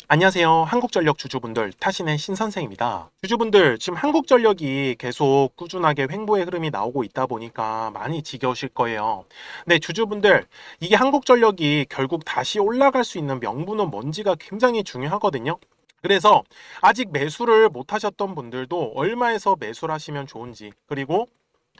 안녕하세요. 한국전력 주주분들, 타신의 신선생입니다. 주주분들, 지금 한국전력이 계속 꾸준하게 횡보의 흐름이 나오고 있다 보니까 많이 지겨우실 거예요. 근데 주주분들, 이게 한국전력이 결국 다시 올라갈 수 있는 명분은 뭔지가 굉장히 중요하거든요. 그래서 아직 매수를 못 하셨던 분들도 얼마에서 매수를 하시면 좋은지, 그리고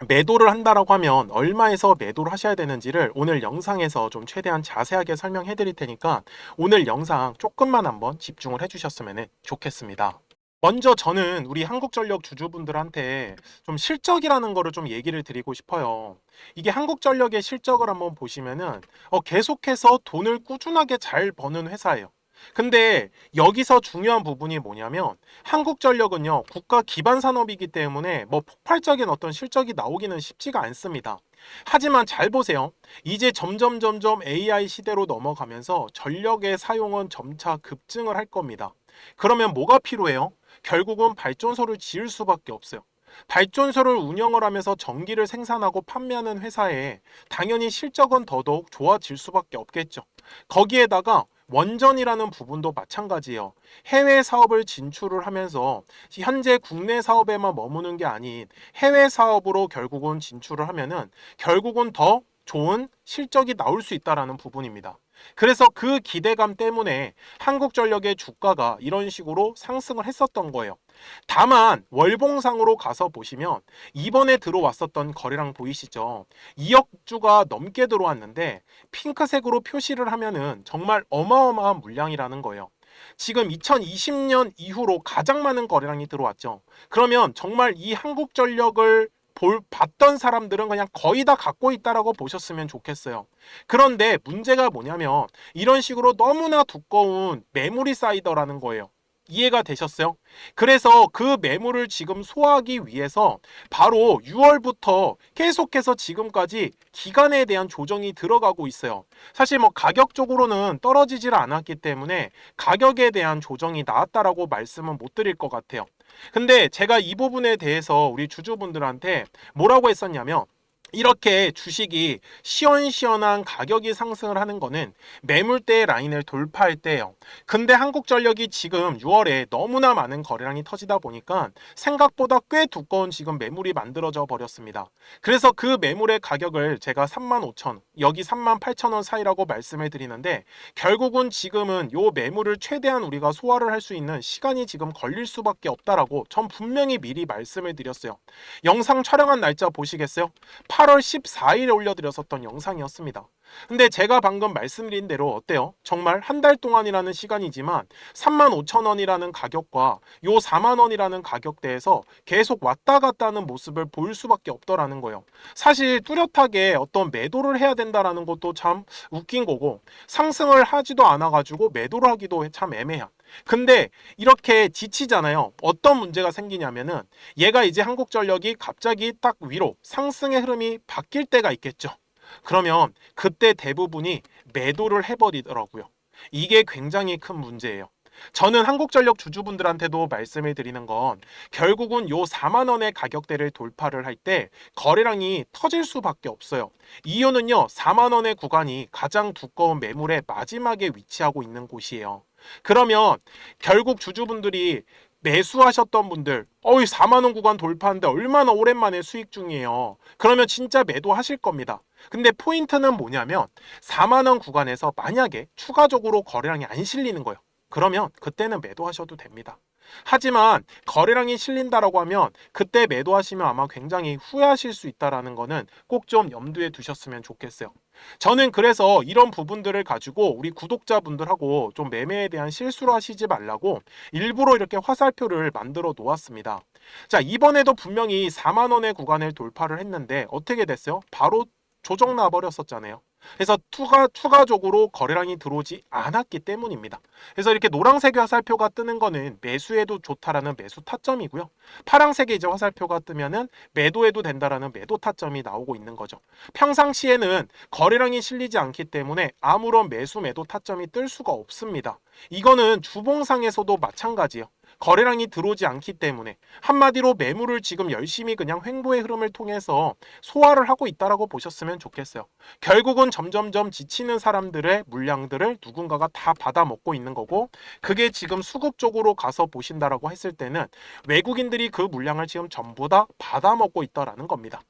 매도를 한다라고 하면 얼마에서 매도를 하셔야 되는지를 오늘 영상에서 좀 최대한 자세하게 설명해 드릴 테니까 오늘 영상 조금만 한번 집중을 해 주셨으면 좋겠습니다. 먼저 저는 우리 한국전력 주주분들한테 좀 실적이라는 거를 좀 얘기를 드리고 싶어요. 이게 한국전력의 실적을 한번 보시면은 계속해서 돈을 꾸준하게 잘 버는 회사예요. 근데 여기서 중요한 부분이 뭐냐면 한국전력은요 국가 기반 산업이기 때문에 뭐 폭발적인 어떤 실적이 나오기는 쉽지가 않습니다. 하지만 잘 보세요. 이제 점점 AI 시대로 넘어가면서 전력의 사용은 점차 급증을 할 겁니다. 그러면 뭐가 필요해요? 결국은 발전소를 지을 수밖에 없어요. 발전소를 운영을 하면서 전기를 생산하고 판매하는 회사에 당연히 실적은 더더욱 좋아질 수밖에 없겠죠. 거기에다가 원전이라는 부분도 마찬가지예요. 해외 사업을 진출을 하면서 현재 국내 사업에만 머무는 게 아닌 해외 사업으로 결국은 진출을 하면은 결국은 더 좋은 실적이 나올 수 있다라는 부분입니다. 그래서 그 기대감 때문에 한국전력의 주가가 이런 식으로 상승을 했었던 거예요. 다만 월봉상으로 가서 보시면 이번에 들어왔었던 거래량 보이시죠? 2억 주가 넘게 들어왔는데 핑크색으로 표시를 하면은 정말 어마어마한 물량이라는 거예요. 지금 2020년 이후로 가장 많은 거래량이 들어왔죠. 그러면 정말 이 한국전력을 봤던 사람들은 그냥 거의 다 갖고 있다라고 보셨으면 좋겠어요. 그런데 문제가 뭐냐면 이런 식으로 너무나 두꺼운 매물이 쌓이더라는 거예요. 이해가 되셨어요? 그래서 그 매물을 지금 소화하기 위해서 바로 6월부터 계속해서 지금까지 기간에 대한 조정이 들어가고 있어요. 사실 뭐 가격적으로는 떨어지질 않았기 때문에 가격에 대한 조정이 나왔다라고 말씀은 못 드릴 것 같아요. 근데 제가 이 부분에 대해서 우리 주주분들한테 뭐라고 했었냐면 이렇게 주식이 시원시원한 가격이 상승을 하는 거는 매물대 라인을 돌파할 때예요. 근데 한국전력이 지금 6월에 너무나 많은 거래량이 터지다 보니까 생각보다 꽤 두꺼운 지금 매물이 만들어져 버렸습니다. 그래서 그 매물의 가격을 제가 35,000원, 여기 38,000원 사이라고 말씀을 드리는데 결국은 지금은 요 매물을 최대한 우리가 소화를 할 수 있는 시간이 지금 걸릴 수밖에 없다라고 전 분명히 미리 말씀을 드렸어요. 영상 촬영한 날짜 보시겠어요? 8월 14일에 올려드렸었던 영상이었습니다. 근데 제가 방금 말씀드린 대로 어때요? 정말 한 달 동안이라는 시간이지만 35,000원이라는 가격과 요 4만원이라는 가격대에서 계속 왔다 갔다 하는 모습을 볼 수밖에 없더라는 거예요. 사실 뚜렷하게 어떤 매도를 해야 된다라는 것도 참 웃긴 거고 상승을 하지도 않아가지고 매도를 하기도 참 애매한. 근데 이렇게 지치잖아요. 어떤 문제가 생기냐면은 얘가 이제 한국전력이 갑자기 딱 위로 상승의 흐름이 바뀔 때가 있겠죠. 그러면 그때 대부분이 매도를 해버리더라고요. 이게 굉장히 큰 문제예요. 저는 한국전력 주주분들한테도 말씀을 드리는 건 결국은 요 4만 원의 가격대를 돌파를 할 때 거래량이 터질 수밖에 없어요. 이유는요. 4만 원의 구간이 가장 두꺼운 매물의 마지막에 위치하고 있는 곳이에요. 그러면 결국 주주분들이 매수하셨던 분들 4만 원 구간 돌파하는데 얼마나 오랜만에 수익 중이에요. 그러면 진짜 매도하실 겁니다. 근데 포인트는 뭐냐면 4만 원 구간에서 만약에 추가적으로 거래량이 안 실리는 거예요. 그러면 그때는 매도하셔도 됩니다. 하지만 거래량이 실린다라고 하면 그때 매도하시면 아마 굉장히 후회하실 수 있다는 거는 꼭 좀 염두에 두셨으면 좋겠어요. 저는 그래서 이런 부분들을 가지고 우리 구독자분들하고 좀 매매에 대한 실수를 하시지 말라고 일부러 이렇게 화살표를 만들어 놓았습니다. 자, 이번에도 분명히 4만 원의 구간을 돌파를 했는데 어떻게 됐어요? 바로 조정 나버렸었잖아요. 그래서 추가적으로 거래량이 들어오지 않았기 때문입니다. 그래서 이렇게 노란색의 화살표가 뜨는 거는 매수해도 좋다라는 매수 타점이고요. 파란색의 이제 화살표가 뜨면은 매도해도 된다라는 매도 타점이 나오고 있는 거죠. 평상시에는 거래량이 실리지 않기 때문에 아무런 매수 매도 타점이 뜰 수가 없습니다. 이거는 주봉상에서도 마찬가지예요. 거래량이 들어오지 않기 때문에 한마디로 매물을 지금 열심히 그냥 횡보의 흐름을 통해서 소화를 하고 있다라고 보셨으면 좋겠어요. 결국은 점점점 지치는 사람들의 물량들을 누군가가 다 받아먹고 있는 거고, 그게 지금 수급 쪽으로 가서 보신다라고 했을 때는 외국인들이 그 물량을 지금 전부 다 받아먹고 있다라는 겁니다.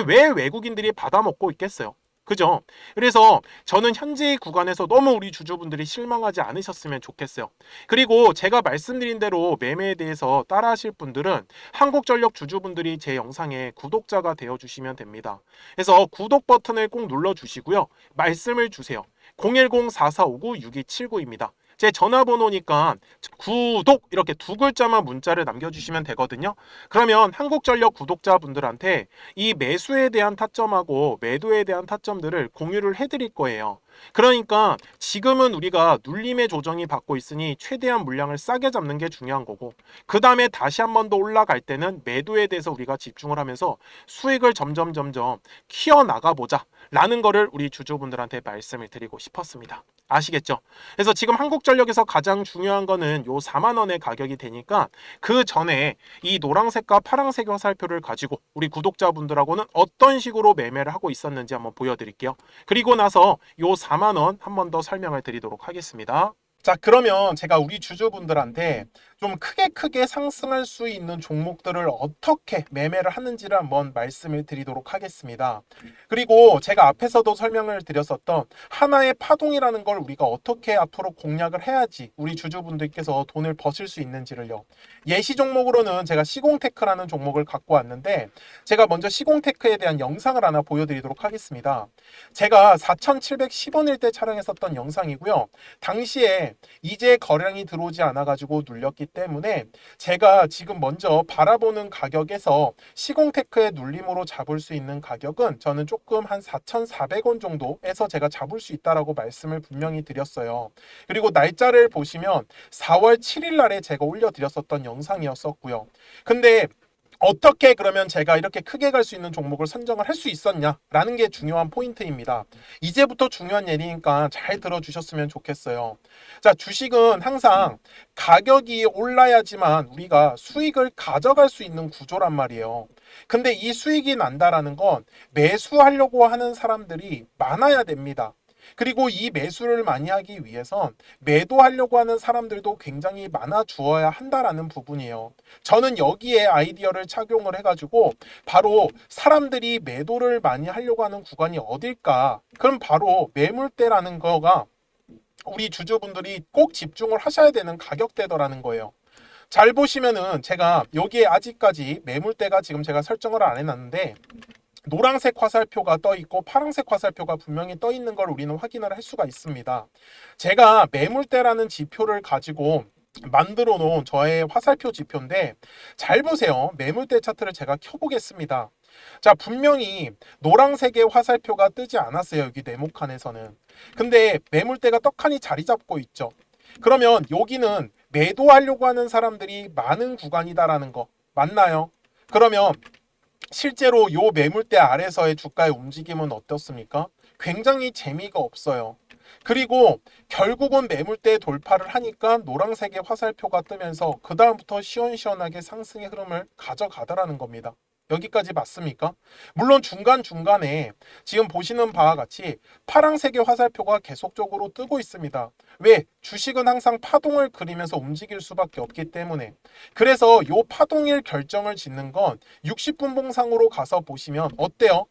왜 외국인들이 받아먹고 있겠어요? 그죠? 그래서 저는 현재의 구간에서 너무 우리 주주분들이 실망하지 않으셨으면 좋겠어요. 그리고 제가 말씀드린 대로 매매에 대해서 따라하실 분들은 한국전력 주주분들이 제 영상에 구독자가 되어주시면 됩니다. 그래서 구독 버튼을 꼭 눌러주시고요. 말씀을 주세요. 010-4459-6279입니다. 제 전화번호니까 구독 이렇게 두 글자만 문자를 남겨주시면 되거든요. 그러면 한국전력 구독자분들한테 이 매수에 대한 타점하고 매도에 대한 타점들을 공유를 해드릴 거예요. 그러니까 지금은 우리가 눌림의 조정이 받고 있으니 최대한 물량을 싸게 잡는 게 중요한 거고, 그 다음에 다시 한 번 더 올라갈 때는 매도에 대해서 우리가 집중을 하면서 수익을 점점 키워나가 보자 라는 거를 우리 주주분들한테 말씀을 드리고 싶었습니다. 아시겠죠? 그래서 지금 한국전력에서 가장 중요한 거는 요 4만 원의 가격이 되니까 그 전에 이 노란색과 파란색 화살표를 가지고 우리 구독자분들하고는 어떤 식으로 매매를 하고 있었는지 한번 보여드릴게요. 그리고 나서 요 4만 원 한 번 더 설명을 드리도록 하겠습니다. 자, 그러면 제가 우리 주주분들한테 좀 크게 상승할 수 있는 종목들을 어떻게 매매를 하는지를 한번 말씀을 드리도록 하겠습니다. 그리고 제가 앞에서도 설명을 드렸었던 하나의 파동이라는 걸 우리가 어떻게 앞으로 공략을 해야지 우리 주주분들께서 돈을 버실 수 있는지를요. 예시 종목으로는 제가 시공테크라는 종목을 갖고 왔는데, 제가 먼저 시공테크에 대한 영상을 하나 보여드리도록 하겠습니다. 제가 4,710원일 때 촬영했었던 영상이고요. 당시에 이제 거래량이 들어오지 않아가지고 눌렸기 때문에 제가 지금 먼저 바라보는 가격에서 시공테크의 눌림으로 잡을 수 있는 가격은 저는 조금 한 4,400원 정도에서 제가 잡을 수 있다라고 말씀을 분명히 드렸어요. 그리고 날짜를 보시면 4월 7일 날에 제가 올려드렸었던 영상이었었고요. 근데 어떻게 그러면 제가 이렇게 크게 갈 수 있는 종목을 선정을 할 수 있었냐라는 게 중요한 포인트입니다. 이제부터 중요한 얘기니까 잘 들어주셨으면 좋겠어요. 자, 주식은 항상 가격이 올라야지만 우리가 수익을 가져갈 수 있는 구조란 말이에요. 근데 이 수익이 난다라는 건 매수하려고 하는 사람들이 많아야 됩니다. 그리고 이 매수를 많이 하기 위해선 매도하려고 하는 사람들도 굉장히 많아 주어야 한다라는 부분이에요. 저는 여기에 아이디어를 착용을 해가지고 바로 사람들이 매도를 많이 하려고 하는 구간이 어딜까? 그럼 바로 매물대라는 거가 우리 주주분들이 꼭 집중을 하셔야 되는 가격대더라는 거예요. 잘 보시면은 제가 여기에 아직까지 매물대가 지금 제가 설정을 안 해놨는데, 노란색 화살표가 떠 있고 파란색 화살표가 분명히 떠 있는 걸 우리는 확인을 할 수가 있습니다. 제가 매물대라는 지표를 가지고 만들어 놓은 저의 화살표 지표인데, 잘 보세요. 매물대 차트를 제가 켜보겠습니다. 자, 분명히 노란색의 화살표가 뜨지 않았어요. 여기 네모칸에서는. 근데 매물대가 떡하니 자리 잡고 있죠. 그러면 여기는 매도하려고 하는 사람들이 많은 구간이다라는 거 맞나요? 그러면 실제로 요 매물대 아래서의 주가의 움직임은 어떻습니까? 굉장히 재미가 없어요. 그리고 결국은 매물대 돌파를 하니까 노란색의 화살표가 뜨면서 그 다음부터 시원시원하게 상승의 흐름을 가져가더라는 겁니다. 여기까지 맞습니까? 물론 중간중간에 지금 보시는 바와 같이 파란색의 화살표가 계속적으로 뜨고 있습니다. 왜? 주식은 항상 파동을 그리면서 움직일 수밖에 없기 때문에. 그래서 요 파동일 결정을 짓는 건 60분 봉상으로 가서 보시면 어때요?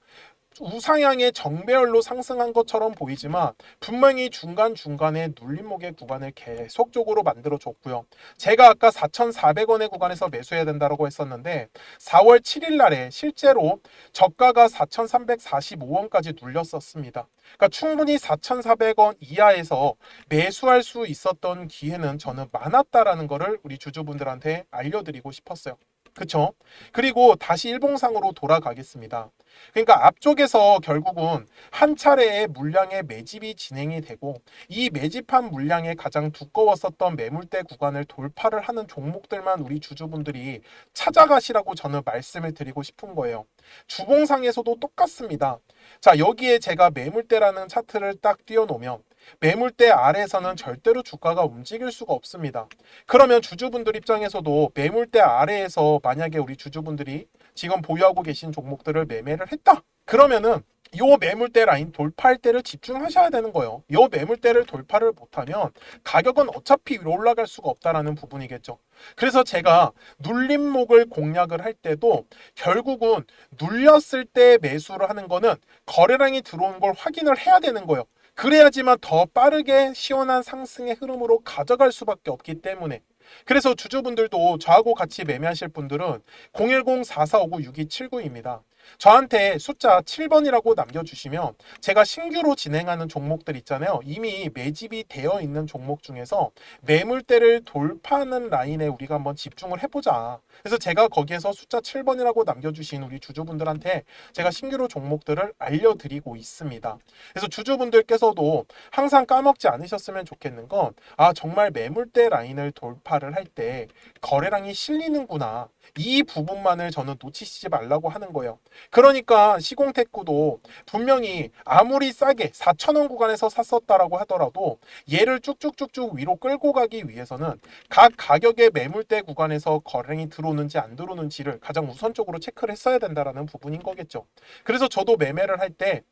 우상향의 정배열로 상승한 것처럼 보이지만 분명히 중간중간에 눌림목의 구간을 계속적으로 만들어 줬고요. 제가 아까 4,400원의 구간에서 매수해야 된다고 했었는데 4월 7일 날에 실제로 저가가 4,345원까지 눌렸었습니다. 그러니까 충분히 4,400원 이하에서 매수할 수 있었던 기회는 저는 많았다라는 거를 우리 주주분들한테 알려드리고 싶었어요. 그쵸? 그리고 다시 일봉상으로 돌아가겠습니다. 그러니까 앞쪽에서 결국은 한 차례의 물량의 매집이 진행이 되고, 이 매집한 물량의 가장 두꺼웠었던 매물대 구간을 돌파를 하는 종목들만 우리 주주분들이 찾아가시라고 저는 말씀을 드리고 싶은 거예요. 주봉상에서도 똑같습니다. 자, 여기에 제가 매물대라는 차트를 딱 띄워놓으면 매물대 아래에서는 절대로 주가가 움직일 수가 없습니다. 그러면 주주분들 입장에서도 매물대 아래에서 만약에 우리 주주분들이 지금 보유하고 계신 종목들을 매매를 했다. 그러면은 요 매물대 라인 돌파할 때를 집중하셔야 되는 거예요. 요 매물대를 돌파를 못하면 가격은 어차피 위로 올라갈 수가 없다라는 부분이겠죠. 그래서 제가 눌림목을 공략을 할 때도 결국은 눌렸을 때 매수를 하는 거는 거래량이 들어온 걸 확인을 해야 되는 거예요. 그래야지만 더 빠르게 시원한 상승의 흐름으로 가져갈 수밖에 없기 때문에. 그래서 주주분들도 저하고 같이 매매하실 분들은 010-4459-6279입니다. 저한테 숫자 7번이라고 남겨주시면 제가 신규로 진행하는 종목들 있잖아요. 이미 매집이 되어 있는 종목 중에서 매물대를 돌파하는 라인에 우리가 한번 집중을 해보자. 그래서 제가 거기에서 숫자 7번이라고 남겨주신 우리 주주분들한테 제가 신규로 종목들을 알려드리고 있습니다. 그래서 주주분들께서도 항상 까먹지 않으셨으면 좋겠는 건 정말 매물대 라인을 돌파를 할 때 거래량이 실리는구나. 이 부분만을 저는 놓치시지 말라고 하는 거예요. 그러니까 시공테크도 분명히 아무리 싸게 4,000원 구간에서 샀었다라고 하더라도 얘를 쭉쭉쭉쭉 위로 끌고 가기 위해서는 각 가격의 매물대 구간에서 거래량이 들어오는지 안 들어오는지를 가장 우선적으로 체크를 했어야 된다라는 부분인 거겠죠. 그래서 저도 매매를 할 때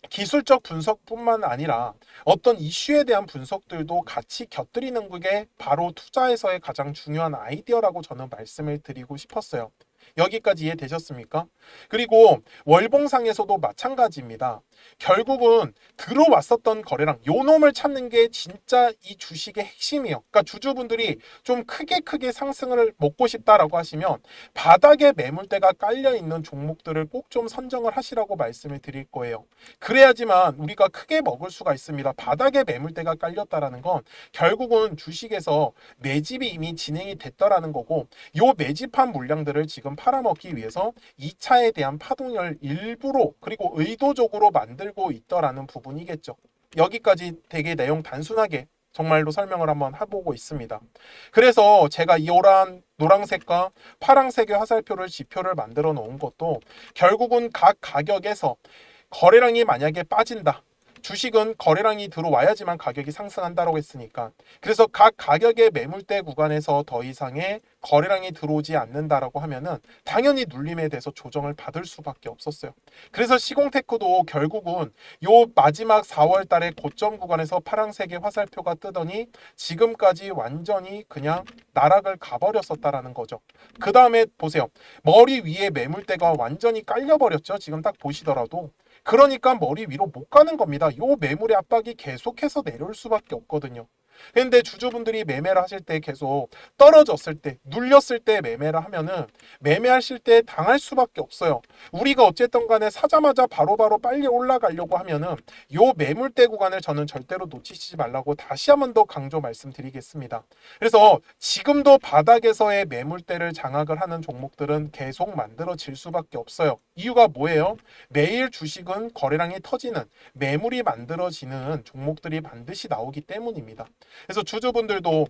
기술적 분석뿐만 아니라 어떤 이슈에 대한 분석들도 같이 곁들이는 게 바로 투자에서의 가장 중요한 아이디어라고 저는 말씀을 드리고 싶었어요. 여기까지 이해되셨습니까? 그리고 월봉상에서도 마찬가지입니다. 결국은 들어왔었던 거래량, 요 놈을 찾는 게 진짜 이 주식의 핵심이에요. 그러니까 주주분들이 좀 크게 상승을 먹고 싶다라고 하시면 바닥에 매물대가 깔려 있는 종목들을 꼭 좀 선정을 하시라고 말씀을 드릴 거예요. 그래야지만 우리가 크게 먹을 수가 있습니다. 바닥에 매물대가 깔렸다라는 건 결국은 주식에서 매집이 이미 진행이 됐다라는 거고, 요 매집한 물량들을 지금 팔아먹기 위해서 2차에 대한 파동을 일부러 그리고 의도적으로 만들고 있더라는 부분이겠죠. 여기까지 되게 내용 단순하게 정말로 설명을 한번 해보고 있습니다. 그래서 제가 이 노란색과 파란색의 화살표를 지표를 만들어 놓은 것도 결국은 각 가격에서 거래량이 만약에 빠진다. 주식은 거래량이 들어와야지만 가격이 상승한다고 했으니까. 그래서 각 가격의 매물대 구간에서 더 이상의 거래량이 들어오지 않는다라고 하면은 당연히 눌림에 대해서 조정을 받을 수밖에 없었어요. 그래서 시공테크도 결국은 요 마지막 4월 달에 고점 구간에서 파란색의 화살표가 뜨더니 지금까지 완전히 그냥 나락을 가버렸었다라는 거죠. 그 다음에 보세요. 머리 위에 매물대가 완전히 깔려버렸죠. 지금 딱 보시더라도. 그러니까 머리 위로 못 가는 겁니다. 요 매물의 압박이 계속해서 내려올 수밖에 없거든요. 근데 주주분들이 매매를 하실 때 계속 떨어졌을 때, 눌렸을 때 매매를 하면은 매매하실 때 당할 수밖에 없어요. 우리가 어쨌든 간에 사자마자 바로바로 빨리 올라가려고 하면은 요 매물대 구간을 저는 절대로 놓치시지 말라고 다시 한 번 더 강조 말씀드리겠습니다. 그래서 지금도 바닥에서의 매물대를 장악을 하는 종목들은 계속 만들어질 수밖에 없어요. 이유가 뭐예요? 매일 주식은 거래량이 터지는 매물이 만들어지는 종목들이 반드시 나오기 때문입니다. 그래서 주주분들도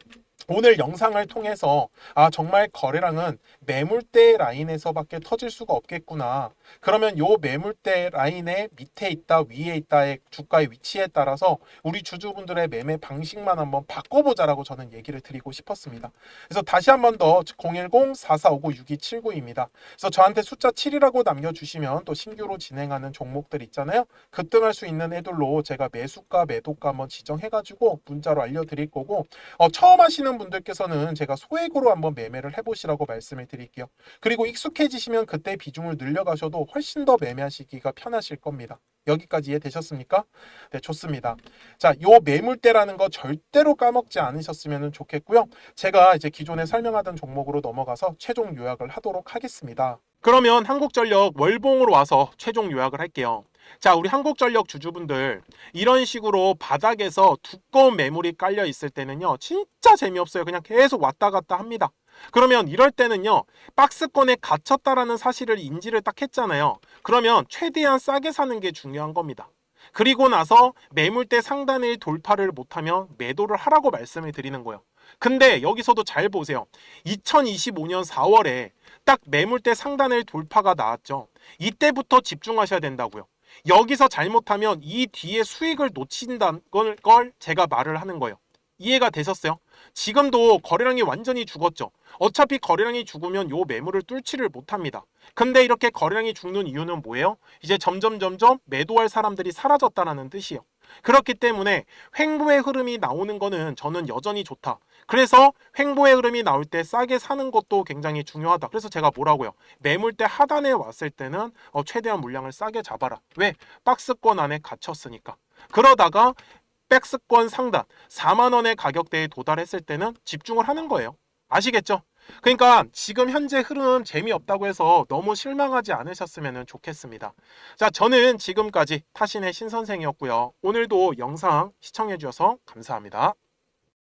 오늘 영상을 통해서 정말 거래량은 매물대 라인에서밖에 터질 수가 없겠구나. 그러면 요 매물대 라인의 밑에 있다 위에 있다의 주가의 위치에 따라서 우리 주주분들의 매매 방식만 한번 바꿔보자라고 저는 얘기를 드리고 싶었습니다. 그래서 다시 한 번 더 010-4459-6279입니다. 그래서 저한테 숫자 7이라고 남겨주시면 또 신규로 진행하는 종목들 있잖아요. 급등할 수 있는 애들로 제가 매수가 매도가 한번 지정해가지고 문자로 알려드릴 거고, 처음 하시는 분들께서는 제가 소액으로 한번 매매를 해보시라고 말씀을 드릴게요. 그리고 익숙해지시면 그때 비중을 늘려가셔도 훨씬 더 매매하시기가 편하실 겁니다. 여기까지 이해되셨습니까? 네, 좋습니다. 자, 요 매물대라는 거 절대로 까먹지 않으셨으면 좋겠고요. 제가 이제 기존에 설명하던 종목으로 넘어가서 최종 요약을 하도록 하겠습니다. 그러면 한국전력 월봉으로 와서 최종 요약을 할게요. 자, 우리 한국전력 주주분들, 이런 식으로 바닥에서 두꺼운 매물이 깔려 있을 때는요, 진짜 재미없어요. 그냥 계속 왔다 갔다 합니다. 그러면 이럴 때는요, 박스권에 갇혔다라는 사실을 인지를 딱 했잖아요. 그러면 최대한 싸게 사는 게 중요한 겁니다. 그리고 나서 매물대 상단을 돌파를 못하면 매도를 하라고 말씀을 드리는 거예요. 근데 여기서도 잘 보세요. 2025년 4월에 딱 매물대 상단을 돌파가 나왔죠. 이때부터 집중하셔야 된다고요. 여기서 잘못하면 이 뒤에 수익을 놓친다는 걸 제가 말을 하는 거예요. 이해가 되셨어요? 지금도 거래량이 완전히 죽었죠. 어차피 거래량이 죽으면 요 매물을 뚫지를 못합니다. 근데 이렇게 거래량이 죽는 이유는 뭐예요? 이제 점점 매도할 사람들이 사라졌다는 뜻이에요. 그렇기 때문에 횡보의 흐름이 나오는 거는 저는 여전히 좋다. 그래서 횡보의 흐름이 나올 때 싸게 사는 것도 굉장히 중요하다. 그래서 제가 뭐라고요? 매물대 하단에 왔을 때는 최대한 물량을 싸게 잡아라. 왜? 박스권 안에 갇혔으니까. 그러다가 백스권 상단 4만 원의 가격대에 도달했을 때는 집중을 하는 거예요. 아시겠죠? 그러니까 지금 현재 흐름 재미없다고 해서 너무 실망하지 않으셨으면 좋겠습니다. 자, 저는 지금까지 타신의 신선생이었고요. 오늘도 영상 시청해 주셔서 감사합니다.